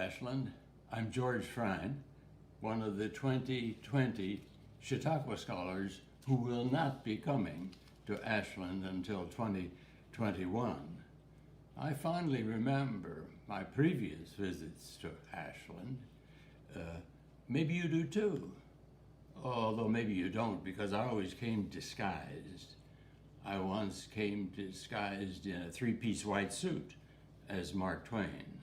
Ashland. I'm George Frein, one of the 2020 Chautauqua scholars who will not be coming to Ashland until 2021. I fondly remember my previous visits to Ashland. Maybe you do too, although maybe you don't, because I always came disguised. I once came disguised in a three-piece white suit as Mark Twain.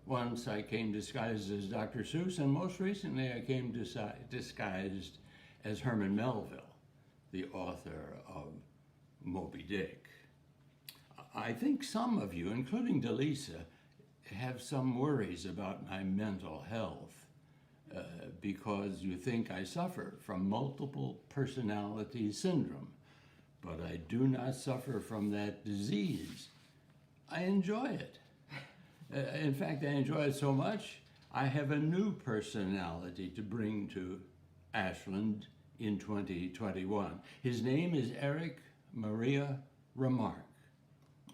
Once I came disguised as Dr. Seuss, and most recently I came disguised as Herman Melville, the author of Moby Dick. I think some of you, including Delisa, have some worries about my mental health because you think I suffer from multiple personality syndrome, but I do not suffer from that disease. I enjoy it. In fact, I enjoy it so much, I have a new personality to bring to Ashland in 2021. His name is Erich Maria Remarque.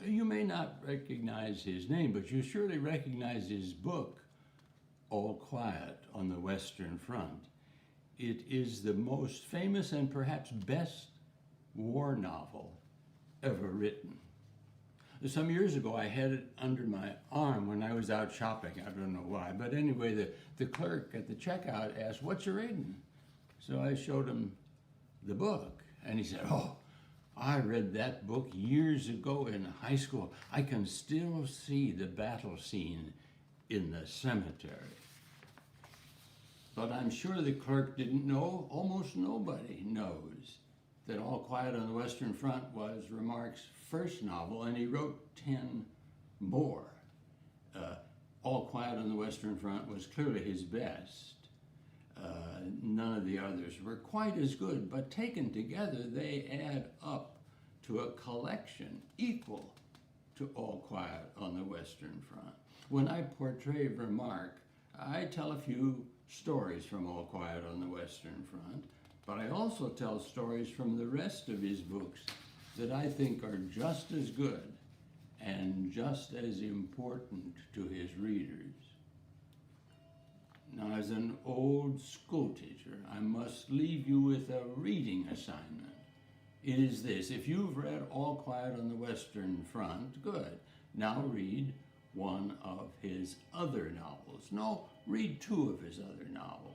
You may not recognize his name, but you surely recognize his book, All Quiet on the Western Front. It is the most famous and perhaps best war novel ever written. Some years ago, I had it under my arm when I was out shopping. I don't know why, but anyway, the clerk at the checkout asked, "What you reading?" So I showed him the book, and he said, "Oh, I read that book years ago in high school. I can still see the battle scene in the cemetery." But I'm sure the clerk didn't know, almost nobody knows, that All Quiet on the Western Front was Remarque's first novel, and he wrote 10 more. All Quiet on the Western Front was clearly his best. None of the others were quite as good, but taken together, they add up to a collection equal to All Quiet on the Western Front. When I portray Remarque, I tell a few stories from All Quiet on the Western Front, but I also tell stories from the rest of his books that I think are just as good and just as important to his readers. Now, as an old school teacher, I must leave you with a reading assignment. It is this: if you've read All Quiet on the Western Front, good. Now read one of his other novels. No, read two of his other novels.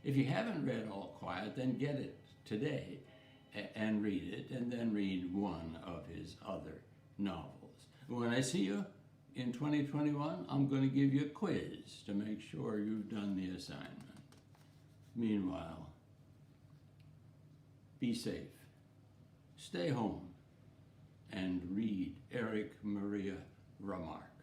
If you haven't read All Quiet, then get it today and read it, and then read one of his other novels. When I see you in 2021, I'm going to give you a quiz to make sure you've done the assignment. Meanwhile, be safe, stay home, and read Erich Maria Remarque.